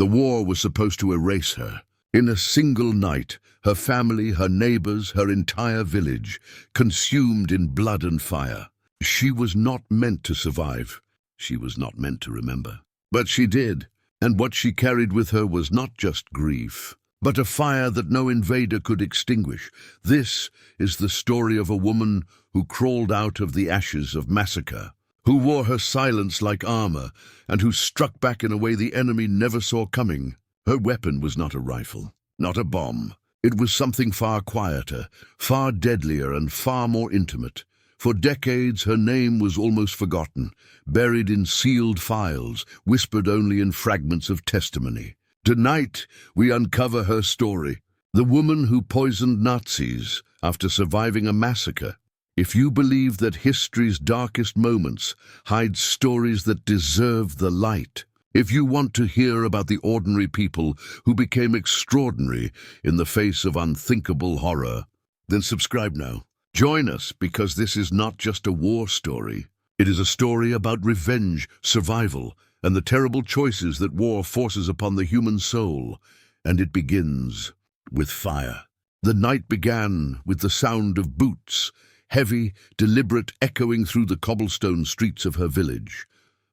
The war was supposed to erase her. In a single night, her family, her neighbors, her entire village, consumed in blood and fire. She was not meant to survive. She was not meant to remember. But she did, and what she carried with her was not just grief, but a fire that no invader could extinguish. This is the story of a woman who crawled out of the ashes of Massacre, who wore her silence like armor, and who struck back in a way the enemy never saw coming. Her weapon was not a rifle, not a bomb. It was something far quieter, far deadlier, and far more intimate. For decades, her name was almost forgotten, buried in sealed files, whispered only in fragments of testimony. Tonight, we uncover her story, the woman who poisoned Nazis after surviving a massacre. If you believe that history's darkest moments hide stories that deserve the light, if you want to hear about the ordinary people who became extraordinary in the face of unthinkable horror, then subscribe now. Join us, because this is not just a war story. It is a story about revenge, survival, and the terrible choices that war forces upon the human soul. And it begins with fire. The night began with the sound of boots, heavy, deliberate, echoing through the cobblestone streets of her village.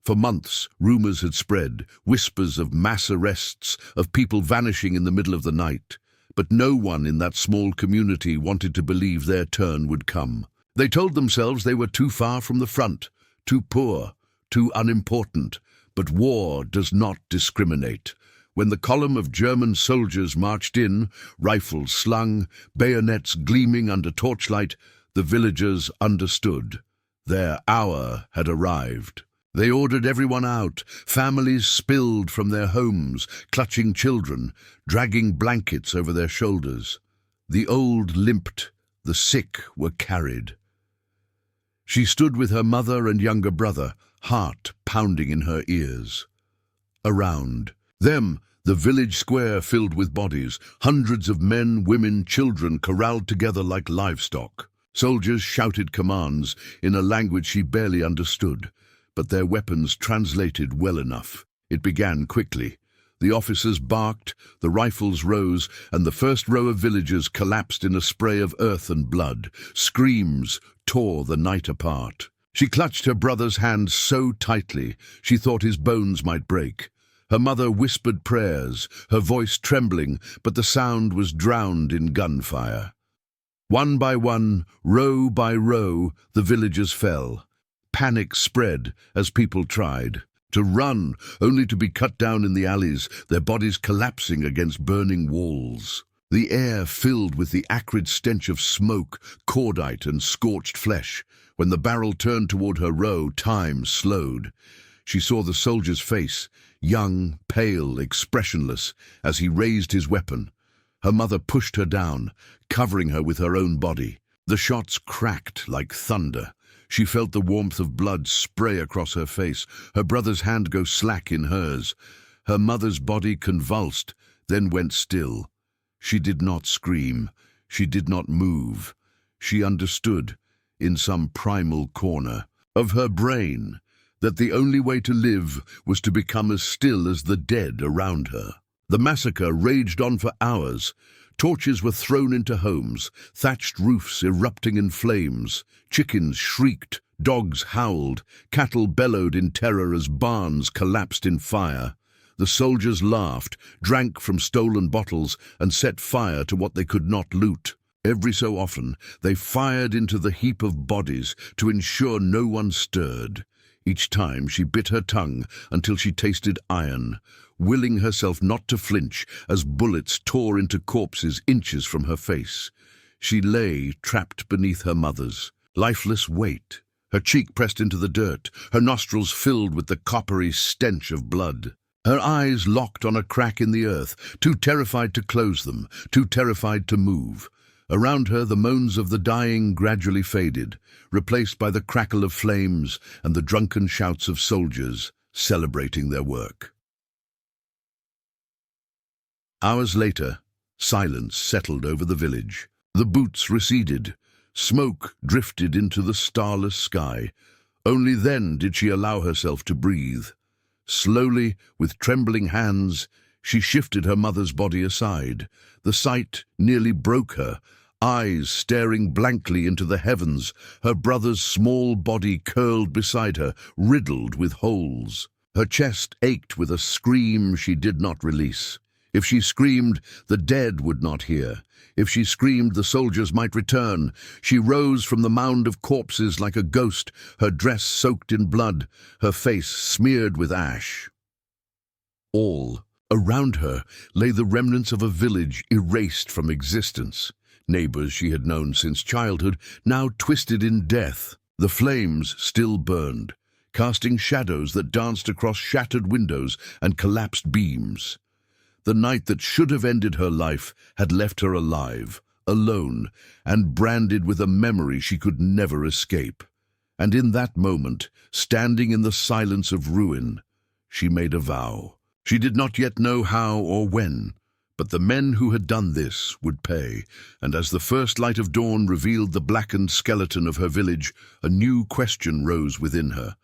For months, rumors had spread, whispers of mass arrests, of people vanishing in the middle of the night. But no one in that small community wanted to believe their turn would come. They told themselves they were too far from the front, too poor, too unimportant. But war does not discriminate. When the column of German soldiers marched in, rifles slung, bayonets gleaming under torchlight, the villagers understood. Their hour had arrived. They ordered everyone out. Families spilled from their homes, clutching children, dragging blankets over their shoulders. The old limped, the sick were carried. She stood with her mother and younger brother, heart pounding in her ears. Around them, the village square filled with bodies, hundreds of men, women, children corralled together like livestock. Soldiers shouted commands in a language she barely understood, but their weapons translated well enough. It began quickly. The officers barked, the rifles rose, and the first row of villagers collapsed in a spray of earth and blood. Screams tore the night apart. She clutched her brother's hand so tightly she thought his bones might break. Her mother whispered prayers, her voice trembling, but the sound was drowned in gunfire. One by one, row by row, the villagers fell. Panic spread as people tried to run, only to be cut down in the alleys, their bodies collapsing against burning walls. The air filled with the acrid stench of smoke, cordite, and scorched flesh. When the barrel turned toward her row, time slowed. She saw the soldier's face, young, pale, expressionless, as he raised his weapon. Her mother pushed her down, covering her with her own body. The shots cracked like thunder. She felt the warmth of blood spray across her face, her brother's hand go slack in hers. Her mother's body convulsed, then went still. She did not scream. She did not move. She understood, in some primal corner of her brain, that the only way to live was to become as still as the dead around her. The massacre raged on for hours. Torches were thrown into homes, thatched roofs erupting in flames. Chickens shrieked, dogs howled, cattle bellowed in terror as barns collapsed in fire. The soldiers laughed, drank from stolen bottles, and set fire to what they could not loot. Every so often, they fired into the heap of bodies to ensure no one stirred. Each time she bit her tongue until she tasted iron, willing herself not to flinch as bullets tore into corpses inches from her face. She lay trapped beneath her mother's lifeless weight, her cheek pressed into the dirt, her nostrils filled with the coppery stench of blood. Her eyes locked on a crack in the earth, too terrified to close them, too terrified to move. Around her, the moans of the dying gradually faded, replaced by the crackle of flames and the drunken shouts of soldiers celebrating their work. Hours later, silence settled over the village. The boots receded. Smoke drifted into the starless sky. Only then did she allow herself to breathe. Slowly, with trembling hands, She shifted her mother's body aside. The sight nearly broke her, eyes staring blankly into the heavens, her brother's small body curled beside her, riddled with holes. Her chest ached with a scream she did not release. If she screamed, the dead would not hear. If she screamed, the soldiers might return. She rose from the mound of corpses like a ghost, her dress soaked in blood, her face smeared with ash. All around her lay the remnants of a village erased from existence. Neighbors she had known since childhood, now twisted in death. The flames still burned, casting shadows that danced across shattered windows and collapsed beams. The night that should have ended her life had left her alive, alone, and branded with a memory she could never escape. And in that moment, standing in the silence of ruin, she made a vow. She did not yet know how or when, but the men who had done this would pay, and as the first light of dawn revealed the blackened skeleton of her village, a new question rose within her.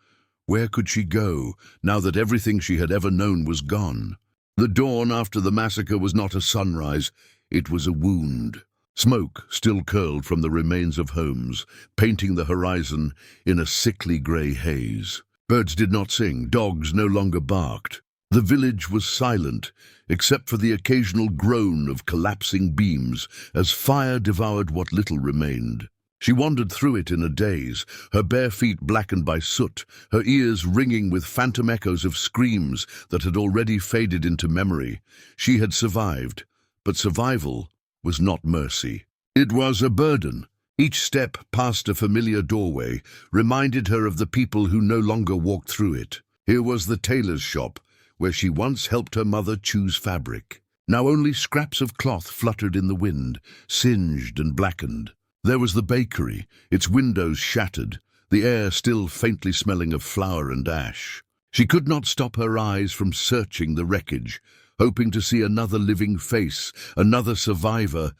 Where could she go, now that everything she had ever known was gone? The dawn after the massacre was not a sunrise, it was a wound. Smoke still curled from the remains of homes, painting the horizon in a sickly grey haze. Birds did not sing, dogs no longer barked. The village was silent, except for the occasional groan of collapsing beams as fire devoured what little remained. She wandered through it in a daze, her bare feet blackened by soot, her ears ringing with phantom echoes of screams that had already faded into memory. She had survived, but survival was not mercy. It was a burden. Each step past a familiar doorway reminded her of the people who no longer walked through it. Here was the tailor's shop, where she once helped her mother choose fabric. Now only scraps of cloth fluttered in the wind, singed and blackened. There was the bakery, its windows shattered, the air still faintly smelling of flour and ash. She could not stop her eyes from searching the wreckage, hoping to see another living face, another survivor,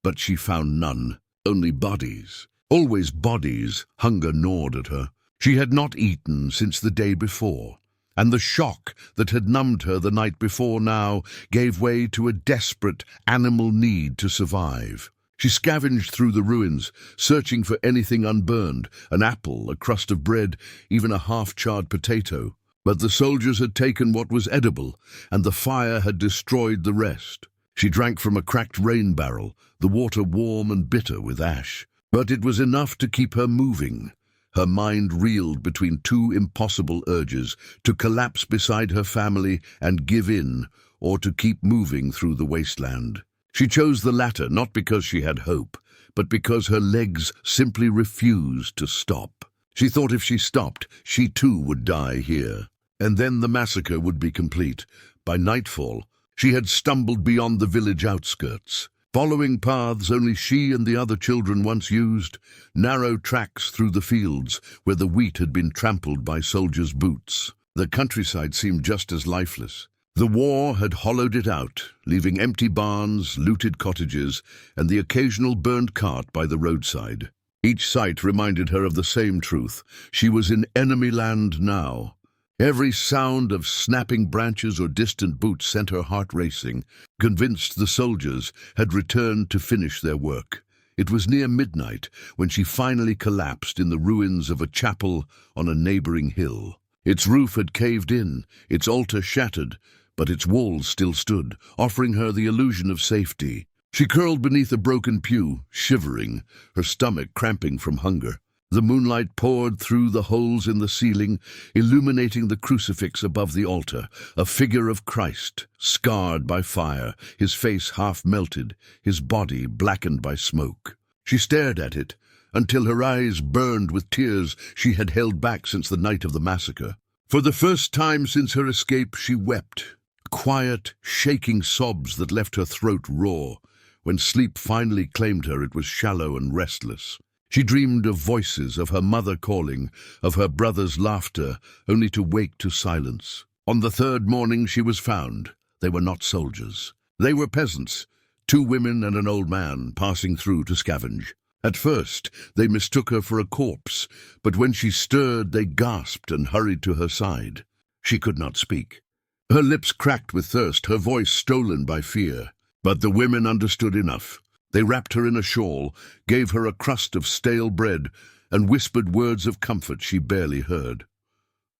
but she found none, only bodies. Always bodies. Hunger gnawed at her. She had not eaten since the day before, and the shock that had numbed her the night before now gave way to a desperate animal need to survive. She scavenged through the ruins, searching for anything unburned, an apple, a crust of bread, even a half-charred potato. But the soldiers had taken what was edible, and the fire had destroyed the rest. She drank from a cracked rain barrel, the water warm and bitter with ash. But it was enough to keep her moving. Her mind reeled between two impossible urges, to collapse beside her family and give in, or to keep moving through the wasteland. She chose the latter, not because she had hope, but because her legs simply refused to stop. She thought if she stopped, she too would die here. And then the massacre would be complete. By nightfall, she had stumbled beyond the village outskirts, following paths only she and the other children once used, narrow tracks through the fields where the wheat had been trampled by soldiers' boots. The countryside seemed just as lifeless. The war had hollowed it out, leaving empty barns, looted cottages, and the occasional burned cart by the roadside. Each sight reminded her of the same truth. She was in enemy land now. Every sound of snapping branches or distant boots sent her heart racing, convinced the soldiers had returned to finish their work. It was near midnight when she finally collapsed in the ruins of a chapel on a neighboring hill. Its roof had caved in, its altar shattered, but its walls still stood, offering her the illusion of safety. She curled beneath a broken pew, shivering, her stomach cramping from hunger. The moonlight poured through the holes in the ceiling, illuminating the crucifix above the altar, a figure of Christ, scarred by fire, his face half melted, his body blackened by smoke. She stared at it, until her eyes burned with tears she had held back since the night of the massacre. For the first time since her escape, she wept. Quiet, shaking sobs that left her throat raw. When sleep finally claimed her, it was shallow and restless. She dreamed of voices, of her mother calling, of her brother's laughter, only to wake to silence. On the third morning she was found. They were not soldiers. They were peasants, 2 women and an old man passing through to scavenge. At first, they mistook her for a corpse, but when she stirred, they gasped and hurried to her side. She could not speak. Her lips cracked with thirst, her voice stolen by fear. But the women understood enough. They wrapped her in a shawl, gave her a crust of stale bread, and whispered words of comfort she barely heard.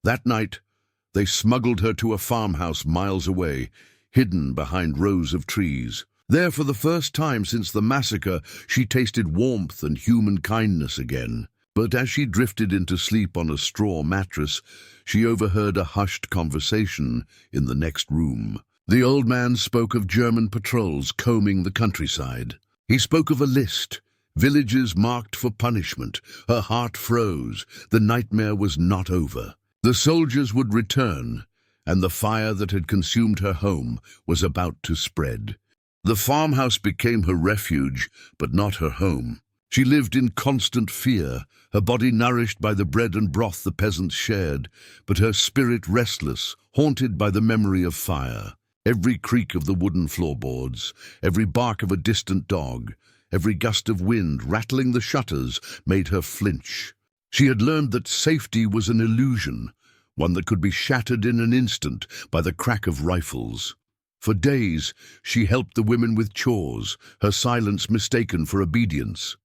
That night, they smuggled her to a farmhouse miles away, hidden behind rows of trees. There, for the first time since the massacre, she tasted warmth and human kindness again. But as she drifted into sleep on a straw mattress, she overheard a hushed conversation in the next room. The old man spoke of German patrols combing the countryside. He spoke of a list, villages marked for punishment. Her heart froze. The nightmare was not over. The soldiers would return, and the fire that had consumed her home was about to spread. The farmhouse became her refuge, but not her home. She lived in constant fear, her body nourished by the bread and broth the peasants shared, but her spirit restless, haunted by the memory of fire. Every creak of the wooden floorboards, every bark of a distant dog, every gust of wind rattling the shutters made her flinch. She had learned that safety was an illusion, one that could be shattered in an instant by the crack of rifles. For days, she helped the women with chores, her silence mistaken for obedience.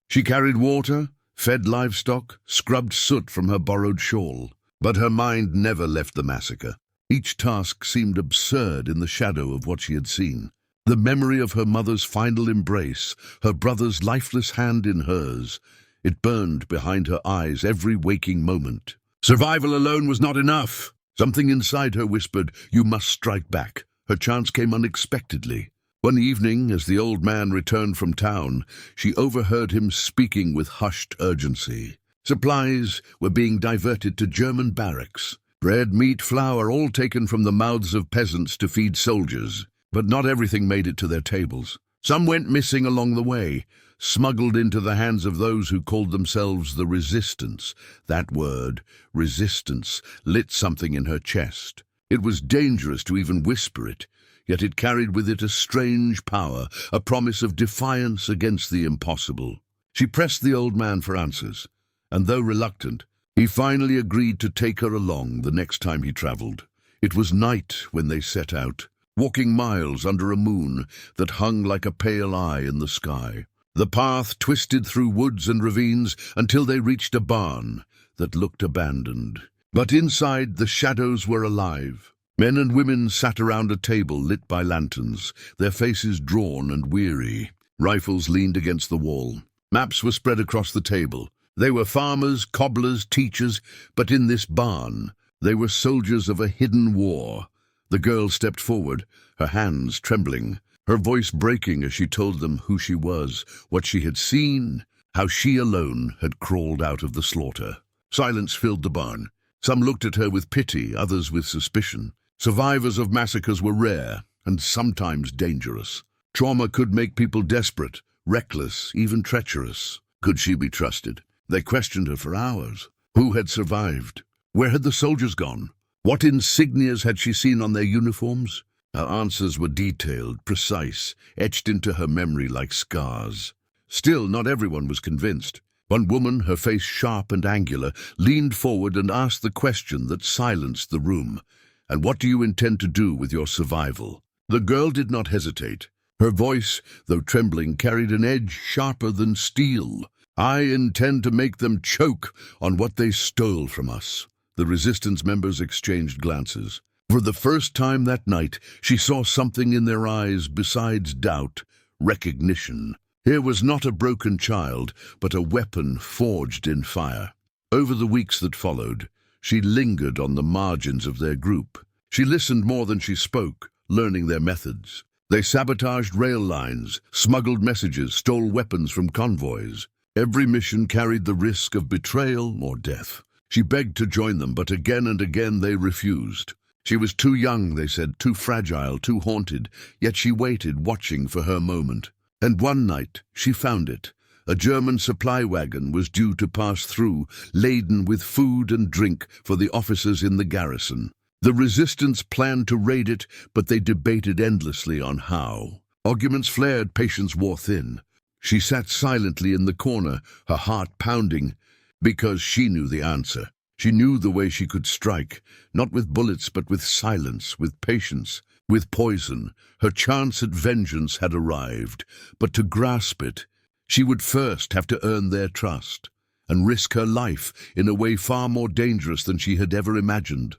She carried water, fed livestock, scrubbed soot from her borrowed shawl. But her mind never left the massacre. Each task seemed absurd in the shadow of what she had seen. The memory of her mother's final embrace, her brother's lifeless hand in hers, it burned behind her eyes every waking moment. Survival alone was not enough. Something inside her whispered, "You must strike back." Her chance came unexpectedly. One evening, as the old man returned from town, she overheard him speaking with hushed urgency. Supplies were being diverted to German barracks. Bread, meat, flour, all taken from the mouths of peasants to feed soldiers. But not everything made it to their tables. Some went missing along the way, smuggled into the hands of those who called themselves the resistance. That word, resistance, lit something in her chest. It was dangerous to even whisper it, yet it carried with it a strange power, a promise of defiance against the impossible. She pressed the old man for answers, and though reluctant, he finally agreed to take her along the next time he traveled. It was night when they set out, walking miles under a moon that hung like a pale eye in the sky. The path twisted through woods and ravines until they reached a barn that looked abandoned. But inside, the shadows were alive. Men and women sat around a table lit by lanterns, their faces drawn and weary. Rifles leaned against the wall. Maps were spread across the table. They were farmers, cobblers, teachers, but in this barn, they were soldiers of a hidden war. The girl stepped forward, her hands trembling, her voice breaking as she told them who she was, what she had seen, how she alone had crawled out of the slaughter. Silence filled the barn. Some looked at her with pity, others with suspicion. Survivors of massacres were rare and sometimes dangerous. Trauma could make people desperate, reckless, even treacherous. Could she be trusted? They questioned her for hours. Who had survived? Where had the soldiers gone? What insignias had she seen on their uniforms? Her answers were detailed, precise, etched into her memory like scars. Still, not everyone was convinced. One woman, her face sharp and angular, leaned forward and asked the question that silenced the room. "And what do you intend to do with your survival?" The girl did not hesitate. Her voice, though trembling, carried an edge sharper than steel. "I intend to make them choke on what they stole from us." The resistance members exchanged glances. For the first time that night, she saw something in their eyes besides doubt, recognition. Here was not a broken child, but a weapon forged in fire. Over the weeks that followed, she lingered on the margins of their group. She listened more than she spoke, learning their methods. They sabotaged rail lines, smuggled messages, stole weapons from convoys. Every mission carried the risk of betrayal or death. She begged to join them, but again and again they refused. She was too young, they said, too fragile, too haunted, yet she waited, watching for her moment. And one night, she found it. A German supply wagon was due to pass through, laden with food and drink for the officers in the garrison. The resistance planned to raid it, but they debated endlessly on how. Arguments flared, patience wore thin. She sat silently in the corner, her heart pounding, because she knew the answer. She knew the way she could strike, not with bullets but with silence, with patience, with poison. Her chance at vengeance had arrived, but to grasp it, she would first have to earn their trust and risk her life in a way far more dangerous than she had ever imagined.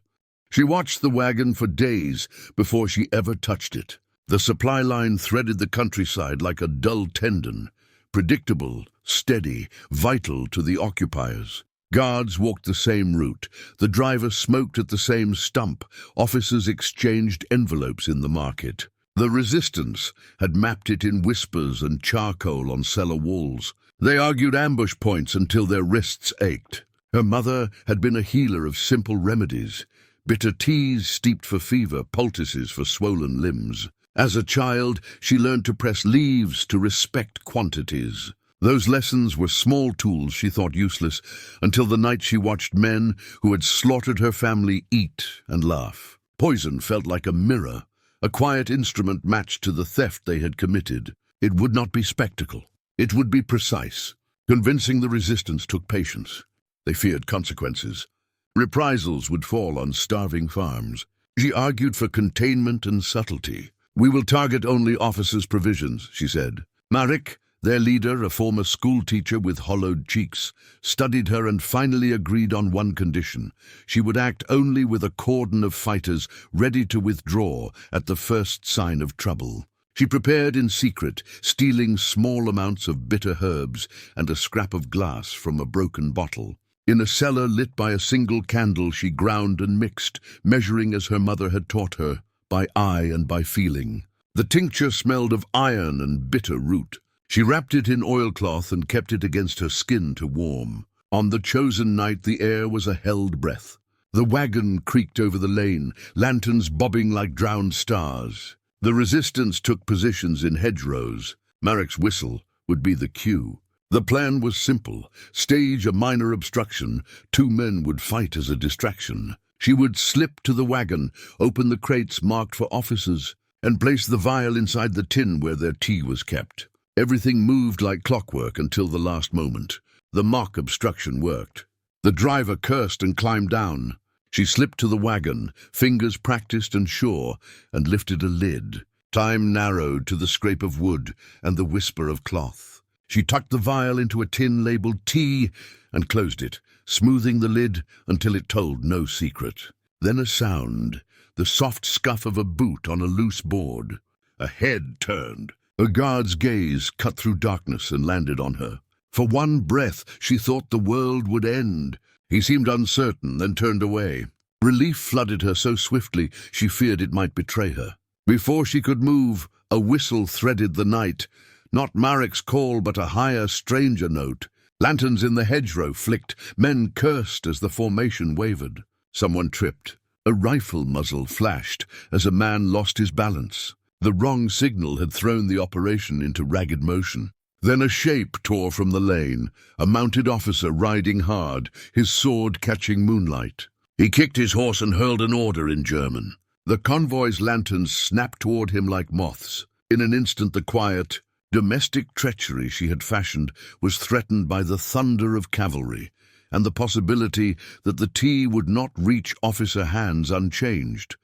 She watched the wagon for days before she ever touched it. The supply line threaded the countryside like a dull tendon, predictable, steady, vital to the occupiers. Guards walked the same route. The driver smoked at the same stump. Officers exchanged envelopes in the market. The resistance had mapped it in whispers and charcoal on cellar walls. They argued ambush points until their wrists ached. Her mother had been a healer of simple remedies. Bitter teas steeped for fever, poultices for swollen limbs. As a child, she learned to press leaves, to respect quantities. Those lessons were small tools she thought useless until the night she watched men who had slaughtered her family eat and laugh. Poison felt like a mirror, a quiet instrument matched to the theft they had committed. It would not be spectacle. It would be precise. Convincing the resistance took patience. They feared consequences. Reprisals would fall on starving farms. She argued for containment and subtlety. "We will target only officers' provisions," she said. Massacre, their leader, a former schoolteacher with hollowed cheeks, studied her and finally agreed on one condition. She would act only with a cordon of fighters ready to withdraw at the first sign of trouble. She prepared in secret, stealing small amounts of bitter herbs and a scrap of glass from a broken bottle. In a cellar lit by a single candle she ground and mixed, measuring as her mother had taught her, by eye and by feeling. The tincture smelled of iron and bitter root. She wrapped it in oilcloth and kept it against her skin to warm. On the chosen night the air was a held breath. The wagon creaked over the lane, lanterns bobbing like drowned stars. The resistance took positions in hedgerows. Massacre's whistle would be the cue. The plan was simple. Stage a minor obstruction. 2 men would fight as a distraction. She would slip to the wagon, open the crates marked for officers, and place the vial inside the tin where their tea was kept. Everything moved like clockwork until the last moment. The mock obstruction worked. The driver cursed and climbed down. She slipped to the wagon, fingers practiced and sure, and lifted a lid. Time narrowed to the scrape of wood and the whisper of cloth. She tucked the vial into a tin labeled tea and closed it, smoothing the lid until it told no secret. Then a sound, the soft scuff of a boot on a loose board. A head turned. A guard's gaze cut through darkness and landed on her. For one breath, she thought the world would end. He seemed uncertain, then turned away. Relief flooded her so swiftly she feared it might betray her. Before she could move, a whistle threaded the night. Not Massacre's call, but a higher, stranger note. Lanterns in the hedgerow flicked. Men cursed as the formation wavered. Someone tripped. A rifle muzzle flashed as a man lost his balance. The wrong signal had thrown the operation into ragged motion. Then a shape tore from the lane, a mounted officer riding hard, his sword catching moonlight. He kicked his horse and hurled an order in German. The convoy's lanterns snapped toward him like moths. In an instant the quiet, domestic treachery she had fashioned was threatened by the thunder of cavalry, and the possibility that the tea would not reach officer hands unchanged,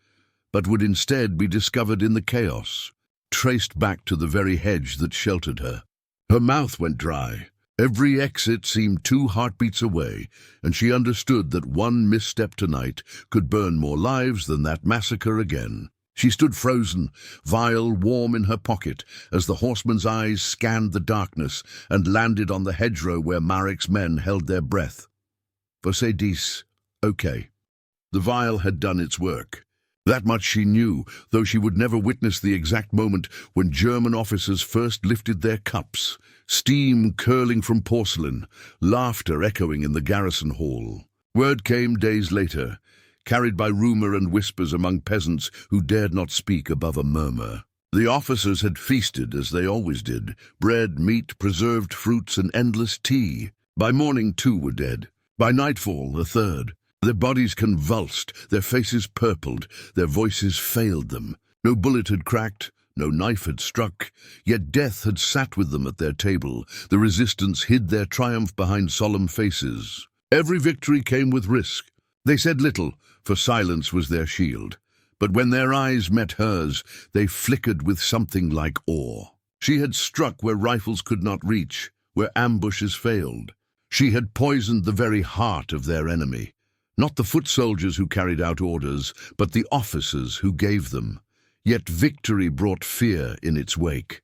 but would instead be discovered in the chaos, traced back to the very hedge that sheltered her. Her mouth went dry. Every exit seemed 2 heartbeats away, and she understood that one misstep tonight could burn more lives than that massacre again. She stood frozen, vial warm in her pocket, as the horseman's eyes scanned the darkness and landed on the hedgerow where Massacre's men held their breath. "Você disse, okay." The vial had done its work. That much she knew, though she would never witness the exact moment when German officers first lifted their cups, steam curling from porcelain, laughter echoing in the garrison hall. Word came days later, carried by rumor and whispers among peasants who dared not speak above a murmur. The officers had feasted as they always did, bread, meat, preserved fruits, and endless tea. By morning 2 were dead. By nightfall, a third. Their bodies convulsed, their faces purpled, their voices failed them. No bullet had cracked, no knife had struck, yet death had sat with them at their table. The resistance hid their triumph behind solemn faces. Every victory came with risk, They said little, for silence was their shield. But when their eyes met hers, they flickered with something like awe. She had struck where rifles could not reach, where ambushes failed. She had poisoned the very heart of their enemy. Not the foot soldiers who carried out orders, but the officers who gave them. Yet victory brought fear in its wake.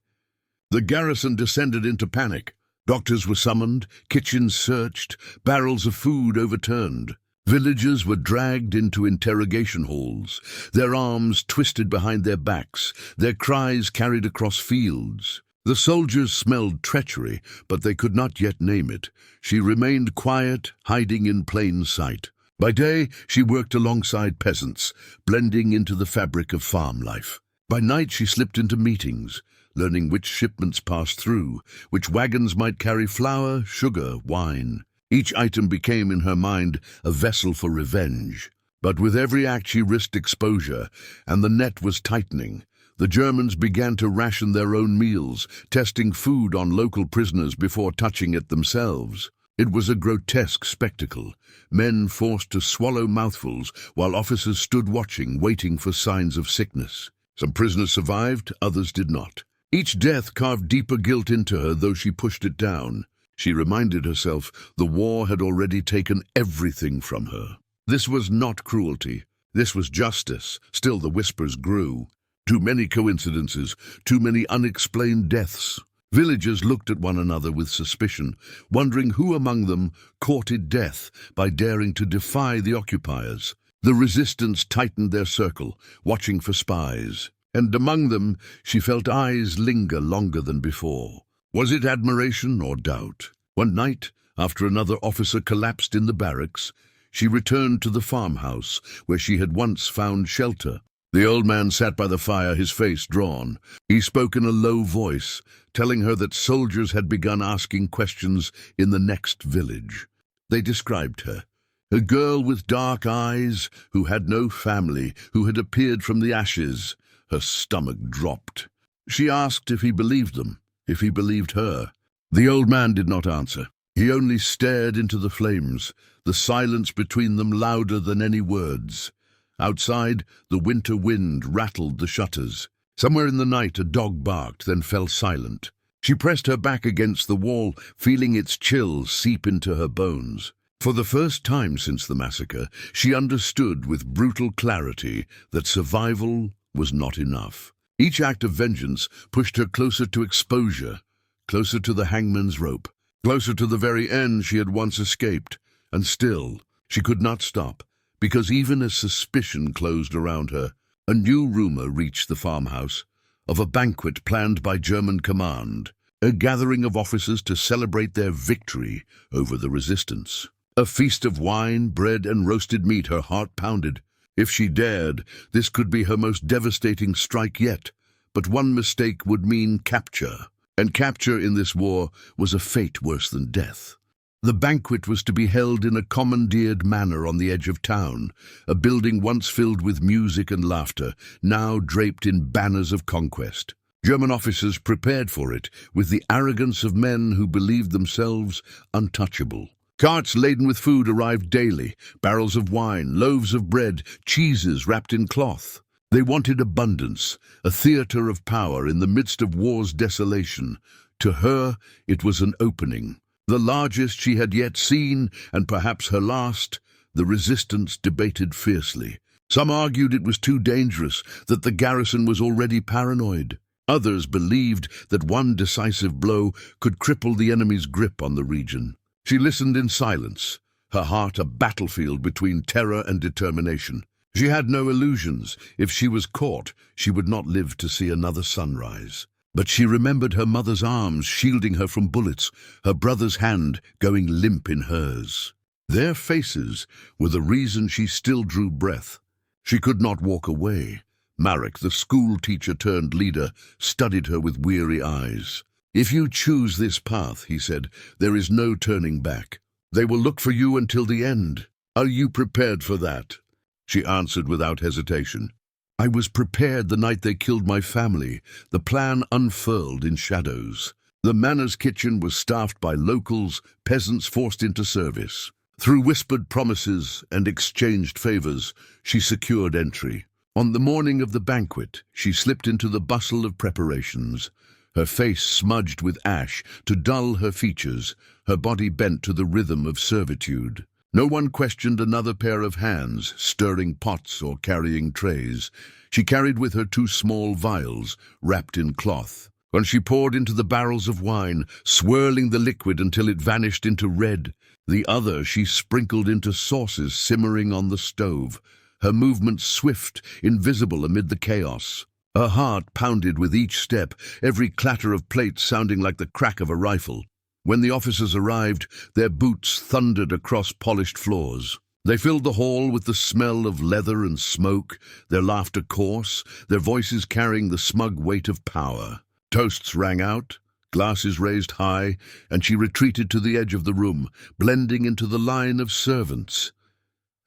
The garrison descended into panic. Doctors were summoned, kitchens searched, barrels of food overturned. Villagers were dragged into interrogation halls, their arms twisted behind their backs, their cries carried across fields. The soldiers smelled treachery, but they could not yet name it. She remained quiet, hiding in plain sight. By day, she worked alongside peasants, blending into the fabric of farm life. By night, she slipped into meetings, learning which shipments passed through, which wagons might carry flour, sugar, wine. Each item became in her mind a vessel for revenge. But with every act she risked exposure, and the net was tightening. The Germans began to ration their own meals, testing food on local prisoners before touching it themselves. It was a grotesque spectacle, men forced to swallow mouthfuls while officers stood watching, waiting for signs of sickness. Some prisoners survived, others did not. Each death carved deeper guilt into her, though she pushed it down. She reminded herself the war had already taken everything from her. This was not cruelty. This was justice. Still the whispers grew. Too many coincidences, too many unexplained deaths. Villagers looked at one another with suspicion, wondering who among them courted death by daring to defy the occupiers. The resistance tightened their circle, watching for spies. And among them, she felt eyes linger longer than before. Was it admiration or doubt? One night, after another officer collapsed in the barracks, she returned to the farmhouse where she had once found shelter. The old man sat by the fire, his face drawn. He spoke in a low voice, telling her that soldiers had begun asking questions in the next village. They described her, a girl with dark eyes, who had no family, who had appeared from the ashes. Her stomach dropped. She asked if he believed them, if he believed her. The old man did not answer. He only stared into the flames, the silence between them louder than any words. Outside, the winter wind rattled the shutters. Somewhere in the night, a dog barked, then fell silent. She pressed her back against the wall, feeling its chill seep into her bones. For the first time since the massacre, she understood with brutal clarity that survival was not enough. Each act of vengeance pushed her closer to exposure, closer to the hangman's rope, closer to the very end she had once escaped. And still, she could not stop, because even as suspicion closed around her, a new rumor reached the farmhouse of a banquet planned by German command, a gathering of officers to celebrate their victory over the resistance. A feast of wine, bread, and roasted meat. Her heart pounded. If she dared, this could be her most devastating strike yet. But one mistake would mean capture, and capture in this war was a fate worse than death. The banquet was to be held in a commandeered manor on the edge of town, a building once filled with music and laughter, now draped in banners of conquest. German officers prepared for it with the arrogance of men who believed themselves untouchable. Carts laden with food arrived daily, barrels of wine, loaves of bread, cheeses wrapped in cloth. They wanted abundance, a theater of power in the midst of war's desolation. To her, it was an opening. The largest she had yet seen, and perhaps her last. The resistance debated fiercely. Some argued it was too dangerous, that the garrison was already paranoid. Others believed that one decisive blow could cripple the enemy's grip on the region. She listened in silence, her heart a battlefield between terror and determination. She had no illusions. If she was caught, she would not live to see another sunrise. But she remembered her mother's arms shielding her from bullets, her brother's hand going limp in hers. Their faces were the reason she still drew breath. She could not walk away. Marek, the school teacher turned leader, studied her with weary eyes. "If you choose this path," he said, "there is no turning back. They will look for you until the end. Are you prepared for that?" She answered without hesitation. "I was prepared the night they killed my family." The plan unfurled in shadows. The manor's kitchen was staffed by locals, peasants forced into service. Through whispered promises and exchanged favors, she secured entry. On the morning of the banquet, she slipped into the bustle of preparations, her face smudged with ash to dull her features, her body bent to the rhythm of servitude. No one questioned another pair of hands, stirring pots or carrying trays. She carried with her 2 small vials, wrapped in cloth. When she poured into the barrels of wine, swirling the liquid until it vanished into red, the other she sprinkled into sauces simmering on the stove, her movements swift, invisible amid the chaos. Her heart pounded with each step, every clatter of plates sounding like the crack of a rifle. When the officers arrived, their boots thundered across polished floors. They filled the hall with the smell of leather and smoke, their laughter coarse, their voices carrying the smug weight of power. Toasts rang out, glasses raised high, and she retreated to the edge of the room, blending into the line of servants.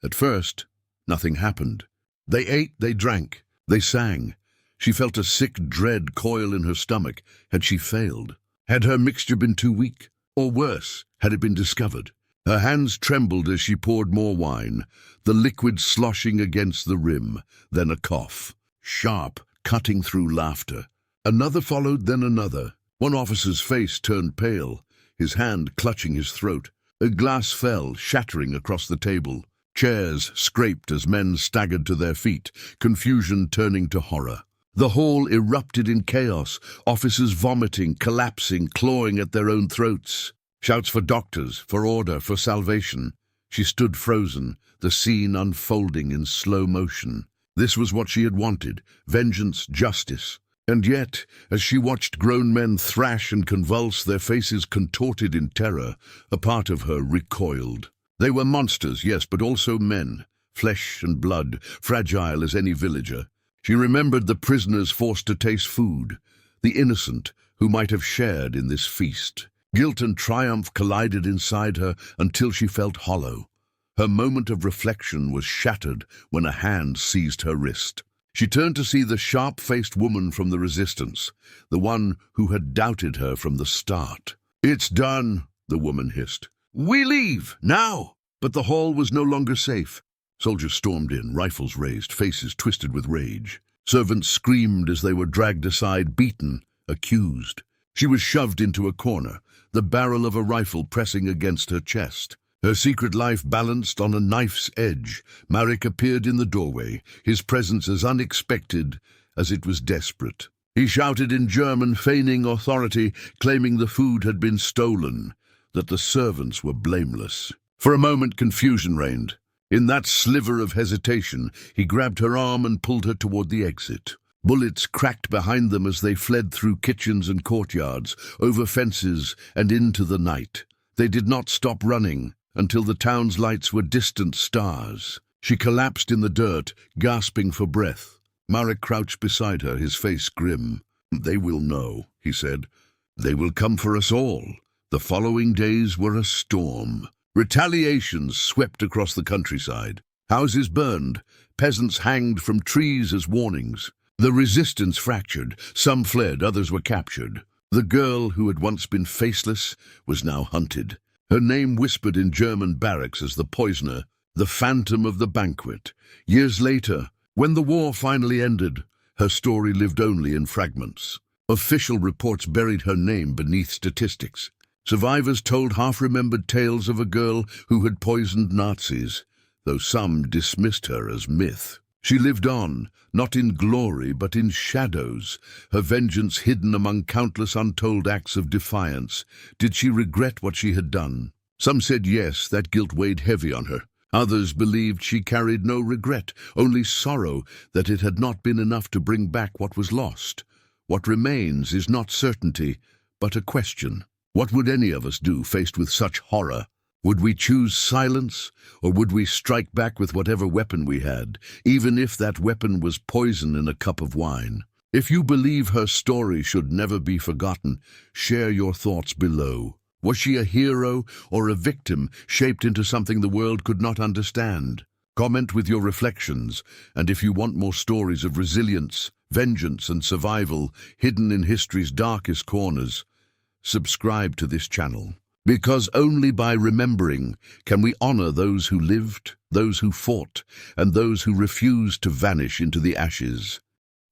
At first, nothing happened. They ate, they drank, they sang. She felt a sick dread coil in her stomach. Had she failed? Had her mixture been too weak? Or worse, had it been discovered? Her hands trembled as she poured more wine, the liquid sloshing against the rim, then a cough. Sharp, cutting through laughter. Another followed, then another. One officer's face turned pale, his hand clutching his throat. A glass fell, shattering across the table. Chairs scraped as men staggered to their feet, confusion turning to horror. The hall erupted in chaos, officers vomiting, collapsing, clawing at their own throats. Shouts for doctors, for order, for salvation. She stood frozen, the scene unfolding in slow motion. This was what she had wanted: vengeance, justice. And yet, as she watched grown men thrash and convulse, their faces contorted in terror, a part of her recoiled. They were monsters, yes, but also men, flesh and blood, fragile as any villager. She remembered the prisoners forced to taste food, the innocent who might have shared in this feast. Guilt and triumph collided inside her until she felt hollow. Her moment of reflection was shattered when a hand seized her wrist. She turned to see the sharp-faced woman from the resistance, the one who had doubted her from the start. "It's done," the woman hissed. "We leave, now!" But the hall was no longer safe. Soldiers stormed in, rifles raised, faces twisted with rage. Servants screamed as they were dragged aside, beaten, accused. She was shoved into a corner, the barrel of a rifle pressing against her chest. Her secret life balanced on a knife's edge. Marek appeared in the doorway, his presence as unexpected as it was desperate. He shouted in German, feigning authority, claiming the food had been stolen, that the servants were blameless. For a moment, confusion reigned. In that sliver of hesitation, he grabbed her arm and pulled her toward the exit. Bullets cracked behind them as they fled through kitchens and courtyards, over fences and into the night. They did not stop running until the town's lights were distant stars. She collapsed in the dirt, gasping for breath. Marek crouched beside her, his face grim. "They will know," he said. "They will come for us all." The following days were a storm. Retaliations swept across the countryside. Houses burned, peasants hanged from trees as warnings. The resistance fractured, some fled, others were captured. The girl who had once been faceless was now hunted. Her name whispered in German barracks as the poisoner, the phantom of the banquet. Years later, when the war finally ended, her story lived only in fragments. Official reports buried her name beneath statistics. Survivors told half-remembered tales of a girl who had poisoned Nazis, though some dismissed her as myth. She lived on, not in glory but in shadows, her vengeance hidden among countless untold acts of defiance. Did she regret what she had done? Some said yes, that guilt weighed heavy on her. Others believed she carried no regret, only sorrow that it had not been enough to bring back what was lost. What remains is not certainty, but a question. What would any of us do faced with such horror? Would we choose silence, or would we strike back with whatever weapon we had, even if that weapon was poison in a cup of wine? If you believe her story should never be forgotten, share your thoughts below. Was she a hero or a victim shaped into something the world could not understand? Comment with your reflections, and if you want more stories of resilience, vengeance, and survival hidden in history's darkest corners, subscribe to this channel. Because only by remembering can we honor those who lived, those who fought, and those who refused to vanish into the ashes.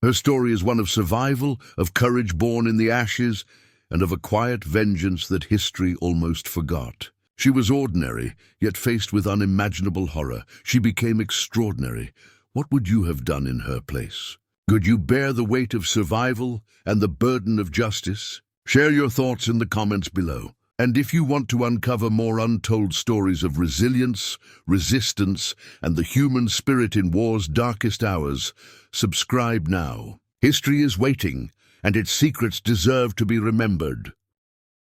Her story is one of survival, of courage born in the ashes, and of a quiet vengeance that history almost forgot. She was ordinary, yet faced with unimaginable horror. She became extraordinary. What would you have done in her place? Could you bear the weight of survival and the burden of justice? Share your thoughts in the comments below. And if you want to uncover more untold stories of resilience, resistance, and the human spirit in war's darkest hours, subscribe now. History is waiting, and its secrets deserve to be remembered.